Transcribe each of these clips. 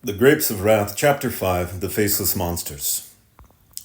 The Grapes of Wrath, Chapter 5, The Faceless Monsters.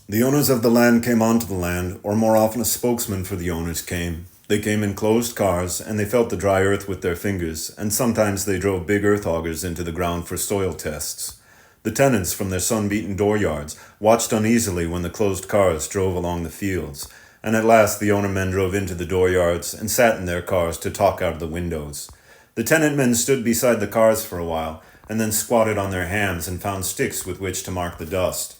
The owners of the land came onto the land, or more often a spokesman for the owners came. They came in closed cars, and they felt the dry earth with their fingers, and sometimes they drove big earth augers into the ground for soil tests. The tenants from their sun-beaten dooryards watched uneasily when the closed cars drove along the fields, and at last the owner men drove into the dooryards and sat in their cars to talk out of the windows. The tenant men stood beside the cars for a while, and then squatted on their hams and found sticks with which to mark the dust.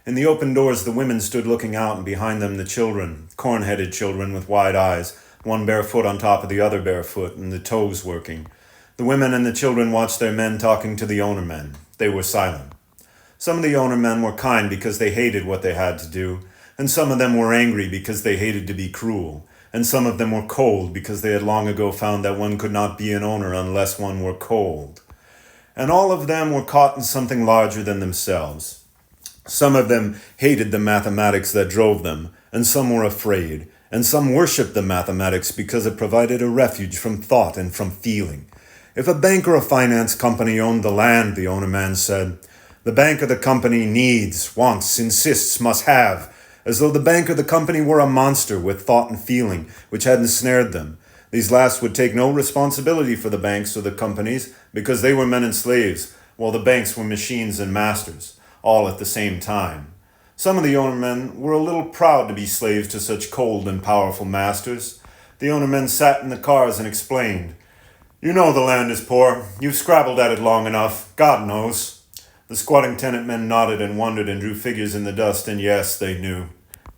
In the open doors the women stood looking out, and behind them the children, corn-headed children with wide eyes, one bare foot on top of the other bare foot, and the toes working. The women and the children watched their men talking to the owner men. They were silent. Some of the owner men were kind because they hated what they had to do, and some of them were angry because they hated to be cruel, and some of them were cold because they had long ago found that one could not be an owner unless one were cold. And all of them were caught in something larger than themselves. Some of them hated the mathematics that drove them, and some were afraid, and some worshipped the mathematics because it provided a refuge from thought and from feeling. If a bank or a finance company owned the land, the owner man said, the bank or the company needs, wants, insists, must have, as though the bank or the company were a monster with thought and feeling, which had ensnared them. These last would take no responsibility for the banks or the companies because they were men and slaves, while the banks were machines and masters, all at the same time. Some of the owner men were a little proud to be slaves to such cold and powerful masters. The owner men sat in the cars and explained, "You know the land is poor. You've scrabbled at it long enough. God knows." The squatting tenant men nodded and wondered and drew figures in the dust, and yes, they knew.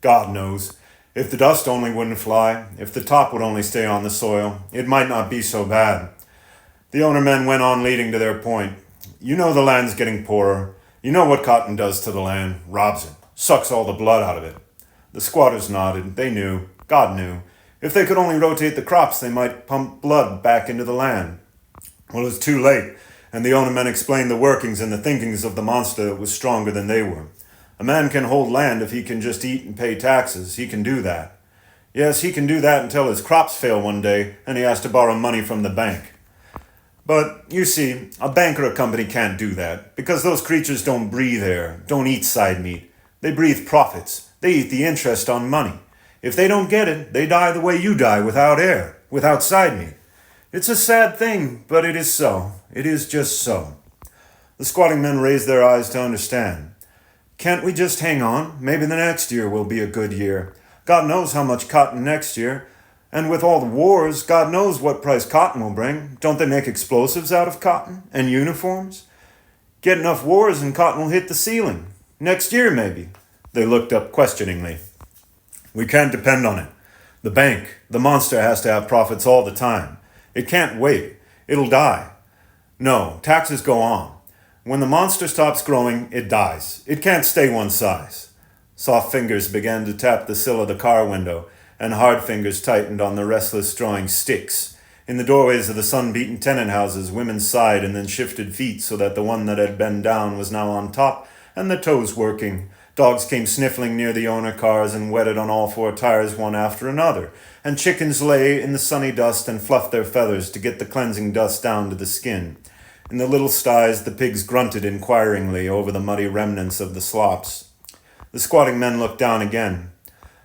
God knows. If the dust only wouldn't fly, if the top would only stay on the soil, it might not be so bad. The owner men went on leading to their point. You know the land's getting poorer. You know what cotton does to the land. Robs it. Sucks all the blood out of it. The squatters nodded. They knew. God knew. If they could only rotate the crops, they might pump blood back into the land. Well, it was too late, and the owner men explained the workings and the thinkings of the monster that was stronger than they were. A man can hold land if he can just eat and pay taxes. He can do that. Yes, he can do that until his crops fail one day and he has to borrow money from the bank. But, you see, a bank or a company can't do that because those creatures don't breathe air, don't eat side meat. They breathe profits. They eat the interest on money. If they don't get it, they die the way you die, without air, without side meat. It's a sad thing, but it is so. It is just so. The squatting men raised their eyes to understand. Can't we just hang on? Maybe the next year will be a good year. God knows how much cotton next year. And with all the wars, God knows what price cotton will bring. Don't they make explosives out of cotton? And uniforms? Get enough wars and cotton will hit the ceiling. Next year, maybe. They looked up questioningly. We can't depend on it. The bank, the monster, has to have profits all the time. It can't wait. It'll die. No, taxes go on. When the monster stops growing, it dies. It can't stay one size. Soft fingers began to tap the sill of the car window, and hard fingers tightened on the restless drawing sticks. In the doorways of the sun-beaten tenant houses, women sighed and then shifted feet so that the one that had been down was now on top, and the toes working. Dogs came sniffling near the owner cars and wetted on all four tires one after another, and chickens lay in the sunny dust and fluffed their feathers to get the cleansing dust down to the skin. In the little sties, the pigs grunted inquiringly over the muddy remnants of the slops. The squatting men looked down again.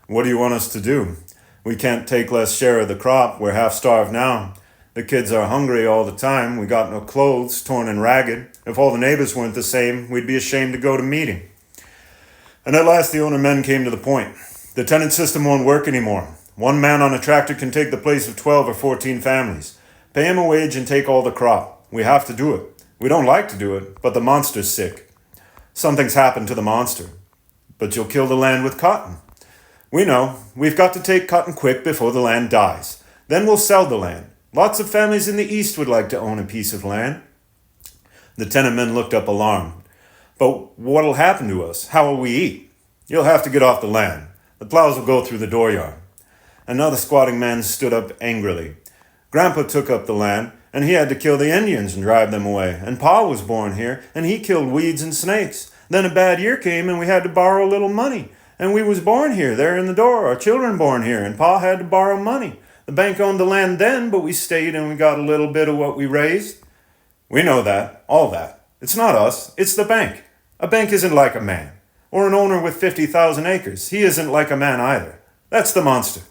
What do you want us to do? We can't take less share of the crop. We're half starved now. The kids are hungry all the time. We got no clothes, torn and ragged. If all the neighbors weren't the same, we'd be ashamed to go to meeting. And at last the owner men came to the point. The tenant system won't work anymore. One man on a tractor can take the place of 12 or 14 families. Pay him a wage and take all the crop. We have to do it. We don't like to do it, but the monster's sick. Something's happened to the monster. But you'll kill the land with cotton. We know. We've got to take cotton quick before the land dies. Then we'll sell the land. Lots of families in the East would like to own a piece of land. The tenant men looked up alarmed. But what'll happen to us? How will we eat? You'll have to get off the land. The plows will go through the dooryard. Another squatting man stood up angrily. Grandpa took up the land, and he had to kill the Indians and drive them away. And Pa was born here, and he killed weeds and snakes. Then a bad year came, and we had to borrow a little money. And we was born here, there in the door, our children born here, and Pa had to borrow money. The bank owned the land then, but we stayed and we got a little bit of what we raised. We know that, all that. It's not us, it's the bank. A bank isn't like a man. Or an owner with 50,000 acres. He isn't like a man either. That's the monster.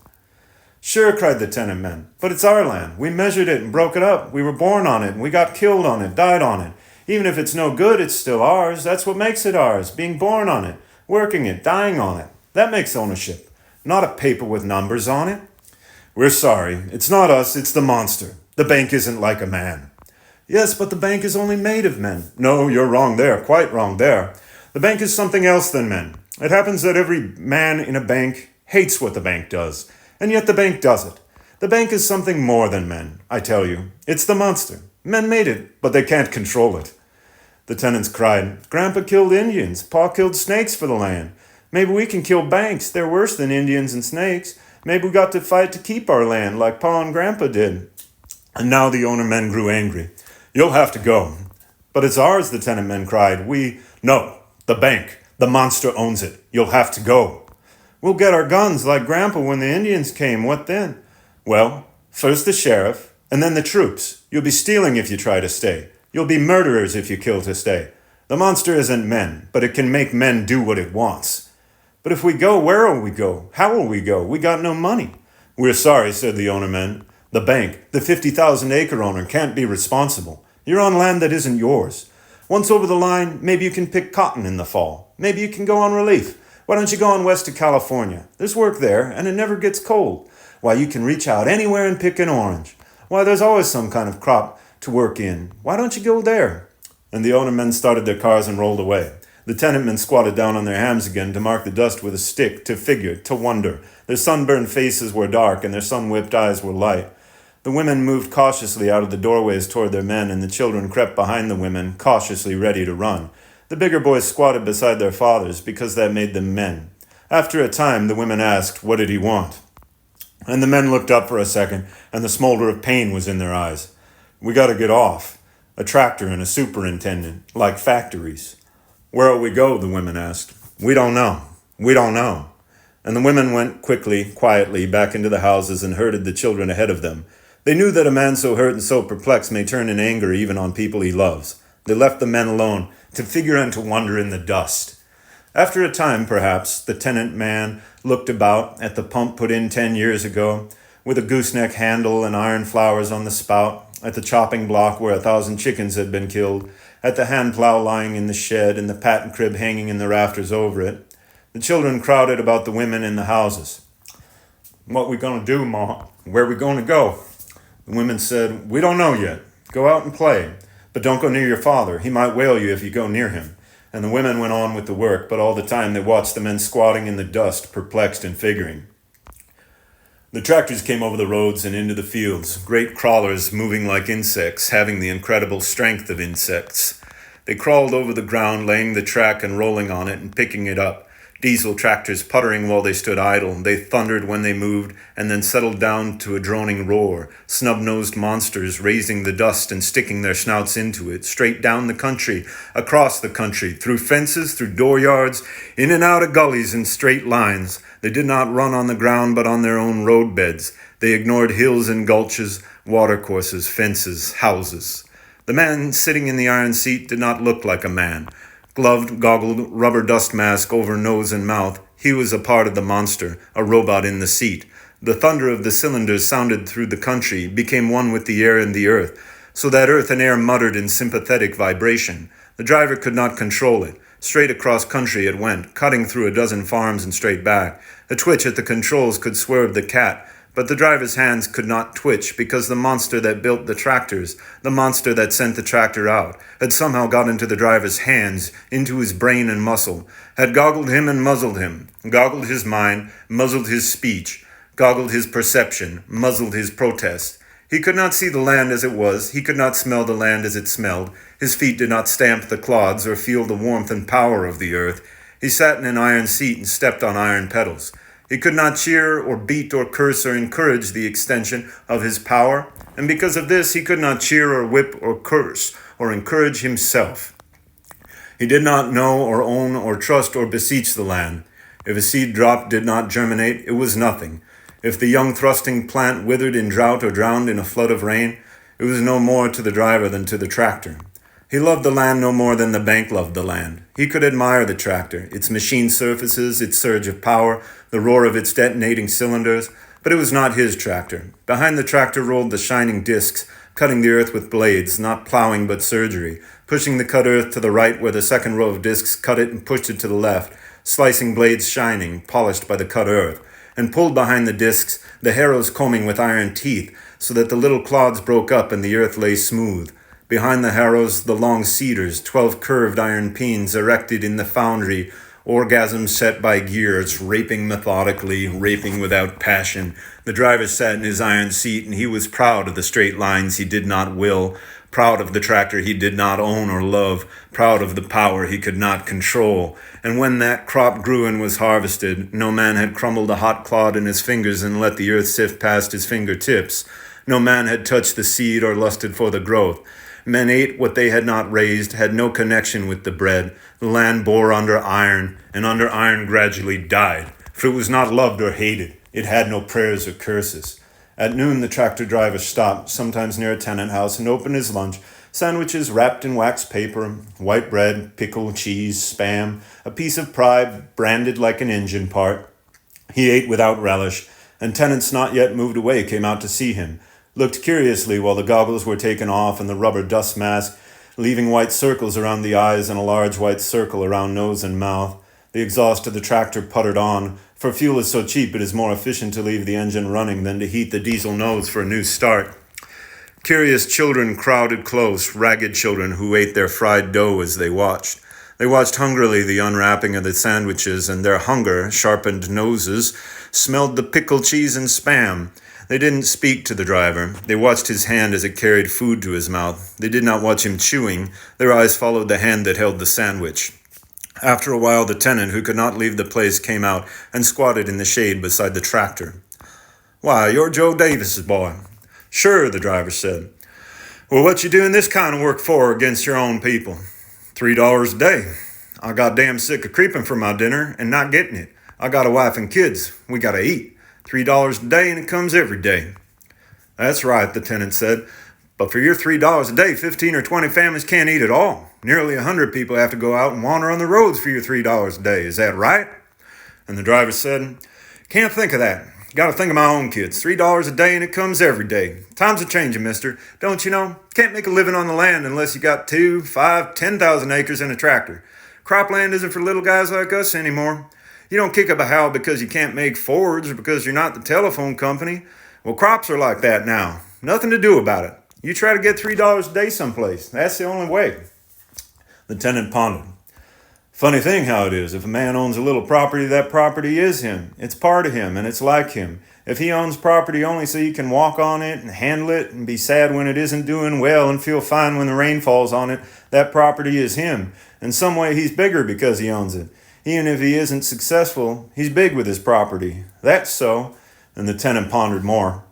Sure, cried the tenant men, but it's our land. We measured it and broke it up. We were born on it, and we got killed on it, died on it. Even if it's no good, it's still ours. That's what makes it ours, being born on it, working it, dying on it. That makes ownership, not a paper with numbers on it. We're sorry. It's not us, it's the monster. The bank isn't like a man. Yes, but the bank is only made of men. No, you're wrong there, quite wrong there. The bank is something else than men. It happens that every man in a bank hates what the bank does. And yet the bank does it. The bank is something more than men, I tell you. It's the monster. Men made it, but they can't control it. The tenants cried, Grandpa killed Indians. Pa killed snakes for the land. Maybe we can kill banks. They're worse than Indians and snakes. Maybe we got to fight to keep our land like Pa and Grandpa did. And now the owner men grew angry. You'll have to go. But it's ours, the tenant men cried. No, the bank. The monster owns it. You'll have to go. We'll get our guns like Grandpa when the Indians came. What then? Well, first the sheriff, and then the troops. You'll be stealing if you try to stay. You'll be murderers if you kill to stay. The monster isn't men, but it can make men do what it wants. But if we go, where will we go? How will we go? We got no money. We're sorry, said the owner men. The bank, the 50,000-acre owner, can't be responsible. You're on land that isn't yours. Once over the line, maybe you can pick cotton in the fall. Maybe you can go on relief. Why don't you go on west to California? There's work there, and it never gets cold. Why, you can reach out anywhere and pick an orange. Why, there's always some kind of crop to work in. Why don't you go there? And the owner men started their cars and rolled away. The tenant men squatted down on their hams again to mark the dust with a stick, to figure, to wonder. Their sunburned faces were dark, and their sun-whipped eyes were light. The women moved cautiously out of the doorways toward their men, and the children crept behind the women, cautiously ready to run. The bigger boys squatted beside their fathers because that made them men. After a time, the women asked, what did he want? And the men looked up for a second, and the smolder of pain was in their eyes. We got to get off. A tractor and a superintendent, like factories. Where'll we go? The women asked. We don't know. We don't know. And the women went quickly, quietly, back into the houses and herded the children ahead of them. They knew that a man so hurt and so perplexed may turn in anger even on people he loves. They left the men alone, to figure and to wonder in the dust. After a time, perhaps, the tenant man looked about at the pump put in 10 years ago, with a gooseneck handle and iron flowers on the spout, at the chopping block where 1,000 chickens had been killed, at the hand plow lying in the shed and the patent crib hanging in the rafters over it. The children crowded about the women in the houses. What we gonna do, Ma? Where we gonna go? The women said, we don't know yet. Go out and play. But don't go near your father. He might whale you if you go near him. And the women went on with the work, but all the time they watched the men squatting in the dust, perplexed and figuring. The tractors came over the roads and into the fields, great crawlers moving like insects, having the incredible strength of insects. They crawled over the ground, laying the track and rolling on it and picking it up. Diesel tractors puttering while they stood idle. They thundered when they moved and then settled down to a droning roar. Snub-nosed monsters raising the dust and sticking their snouts into it, straight down the country, across the country, through fences, through dooryards, in and out of gullies in straight lines. They did not run on the ground but on their own road beds. They ignored hills and gulches, watercourses, fences, houses. The man sitting in the iron seat did not look like a man. Gloved, goggled, rubber dust mask over nose and mouth, he was a part of the monster, a robot in the seat. The thunder of the cylinders sounded through the country, became one with the air and the earth, so that earth and air muttered in sympathetic vibration. The driver could not control it. Straight across country it went, cutting through a dozen farms and straight back. A twitch at the controls could swerve the cat, but the driver's hands could not twitch because the monster that built the tractors, the monster that sent the tractor out, had somehow got into the driver's hands, into his brain and muscle, had goggled him and muzzled him, goggled his mind, muzzled his speech, goggled his perception, muzzled his protest. He could not see the land as it was, he could not smell the land as it smelled, his feet did not stamp the clods or feel the warmth and power of the earth. He sat in an iron seat and stepped on iron pedals. He could not cheer or beat or curse or encourage the extension of his power, and because of this he could not cheer or whip or curse or encourage himself. He did not know or own or trust or beseech the land. If a seed drop did not germinate, it was nothing. If the young thrusting plant withered in drought or drowned in a flood of rain, it was no more to the driver than to the tractor. He loved the land no more than the bank loved the land. He could admire the tractor, its machine surfaces, its surge of power, the roar of its detonating cylinders, but it was not his tractor. Behind the tractor rolled the shining discs, cutting the earth with blades, not plowing but surgery, pushing the cut earth to the right where the second row of discs cut it and pushed it to the left, slicing blades shining, polished by the cut earth, and pulled behind the discs, the harrows combing with iron teeth, so that the little clods broke up and the earth lay smooth. Behind the harrows, the long cedars, 12 curved iron pins erected in the foundry, orgasms set by gears, raping methodically, raping without passion. The driver sat in his iron seat, and he was proud of the straight lines he did not will, proud of the tractor he did not own or love, proud of the power he could not control. And when that crop grew and was harvested, no man had crumbled a hot clod in his fingers and let the earth sift past his fingertips. No man had touched the seed or lusted for the growth. Men ate what they had not raised, had no connection with the bread. The land bore under iron, and under iron gradually died. For it was not loved or hated. It had no prayers or curses. At noon, the tractor driver stopped, sometimes near a tenant house, and opened his lunch. Sandwiches wrapped in wax paper, white bread, pickle, cheese, Spam, a piece of pie branded like an engine part. He ate without relish, and tenants not yet moved away came out to see him, looked curiously while the goggles were taken off and the rubber dust mask, leaving white circles around the eyes and a large white circle around nose and mouth. The exhaust of the tractor puttered on. For fuel is so cheap, it is more efficient to leave the engine running than to heat the diesel nose for a new start. Curious children crowded close, ragged children who ate their fried dough as they watched. They watched hungrily the unwrapping of the sandwiches, and their hunger, sharpened noses, smelled the pickled cheese and Spam. They didn't speak to the driver. They watched his hand as it carried food to his mouth. They did not watch him chewing. Their eyes followed the hand that held the sandwich. After a while, the tenant, who could not leave the place, came out and squatted in the shade beside the tractor. "Why, you're Joe Davis's boy." "Sure," the driver said. "Well, what you doing this kind of work for against your own people?" $3 a day. I got damn sick of creeping for my dinner and not getting it. I got a wife and kids. We gotta eat. $3 a day, and it comes every day." "That's right," the tenant said. "But for your $3 a day, 15 or 20 families can't eat at all. Nearly 100 people have to go out and wander on the roads for your $3 a day. Is that right?" And the driver said, "Can't think of that. Gotta think of my own kids. $3 a day, and it comes every day. Times are changing, mister. Don't you know? Can't make a living on the land unless you got 2, 5, 10,000 acres and a tractor. Cropland isn't for little guys like us anymore. You don't kick up a howl because you can't make Fords or because you're not the telephone company. Well, crops are like that now. Nothing to do about it. You try to get $3 a day someplace. That's the only way." The tenant pondered. "Funny thing how it is. If a man owns a little property, that property is him. It's part of him, and it's like him. If he owns property only so he can walk on it and handle it and be sad when it isn't doing well and feel fine when the rain falls on it, that property is him. In some way, he's bigger because he owns it. Even if he isn't successful, he's big with his property. That's so." And the tenant pondered more.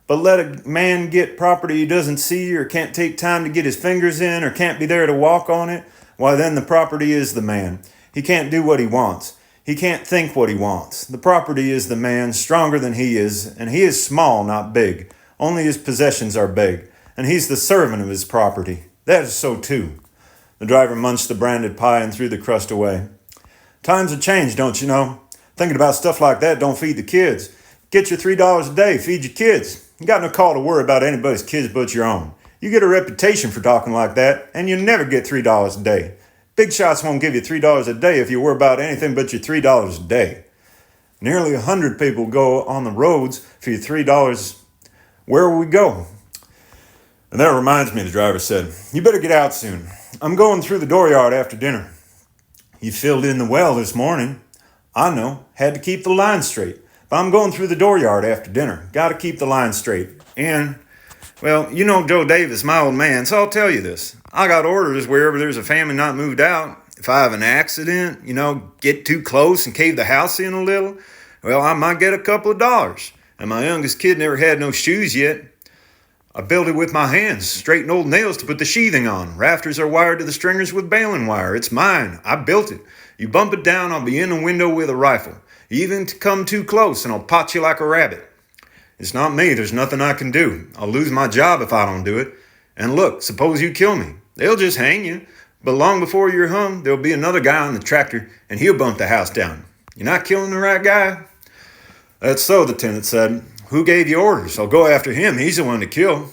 "But let a man get property he doesn't see or can't take time to get his fingers in or can't be there to walk on it, why then the property is the man. He can't do what he wants. He can't think what he wants. The property is the man, stronger than he is, and he is small, not big. Only his possessions are big, and he's the servant of his property. That is so too." The driver munched the branded pie and threw the crust away. "Times have changed, don't you know? Thinking about stuff like that don't feed the kids. Get your $3 a day, feed your kids. You got no call to worry about anybody's kids but your own. You get a reputation for talking like that, and you never get $3 a day. Big shots won't give you $3 a day if you worry about anything but your $3 a day. Nearly 100 people go on the roads for your $3. Where will we go?" "And that reminds me," the driver said. "You better get out soon. I'm going through the dooryard after dinner." "You filled in the well this morning." "I know. Had to keep the line straight. But I'm going through the dooryard after dinner. Got to keep the line straight. And, well, you know Joe Davis, my old man, so I'll tell you this. I got orders wherever there's a family not moved out. If I have an accident, get too close and cave the house in a little, well, I might get a couple of dollars. And my youngest kid never had no shoes yet. I built it with my hands, straighten old nails to put the sheathing on. Rafters are wired to the stringers with baling wire. It's mine. I built it. You bump it down, I'll be in the window with a rifle. You even come too close and I'll pot you like a rabbit. It's not me. There's nothing I can do. I'll lose my job if I don't do it. And look, suppose you kill me. They'll just hang you. But long before you're hung, there'll be another guy on the tractor, and he'll bump the house down. You're not killing the right guy." "That's so," the tenant said. "Who gave you orders? I'll go after him. He's the one to kill."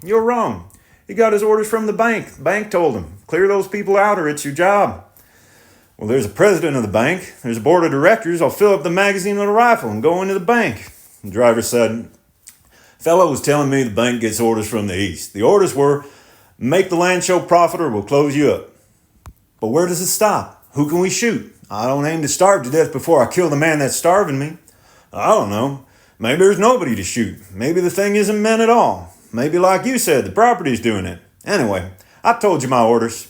"You're wrong. He got his orders from the bank. The bank told him, clear those people out or it's your job." "Well, there's a president of the bank. There's a board of directors. I'll fill up the magazine with a rifle and go into the bank." The driver said, "Fellow was telling me the bank gets orders from the east. The orders were, make the land show profit or we'll close you up." "But where does it stop? Who can we shoot? I don't aim to starve to death before I kill the man that's starving me." "I don't know. Maybe there's nobody to shoot. Maybe the thing isn't meant at all. Maybe, like you said, the property's doing it. Anyway, I told you my orders."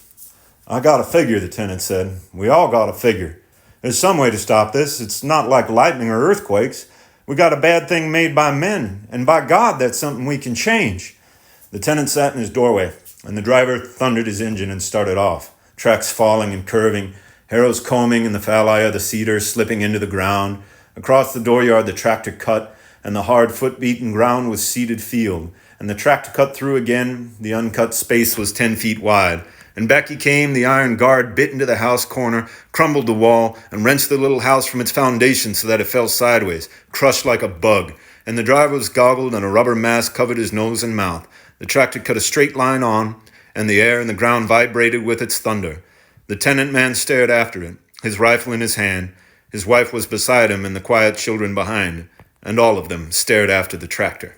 "I got a figure," the tenant said. "We all got a figure. There's some way to stop this. It's not like lightning or earthquakes. We got a bad thing made by men, and by God, that's something we can change." The tenant sat in his doorway, and the driver thundered his engine and started off, tracks falling and curving, harrows combing in the fallow of the cedar slipping into the ground. Across the dooryard the tractor cut, and the hard foot-beaten ground was seeded field, and the tractor cut through again. The uncut space was 10 feet wide, and back he came. The iron guard bit into the house corner, crumbled the wall, and wrenched the little house from its foundation so that it fell sideways, crushed like a bug, and the driver was goggled and a rubber mask covered his nose and mouth. The tractor cut a straight line on, and the air and the ground vibrated with its thunder. The tenant man stared after it, his rifle in his hand. His wife was beside him and the quiet children behind, and all of them stared after the tractor.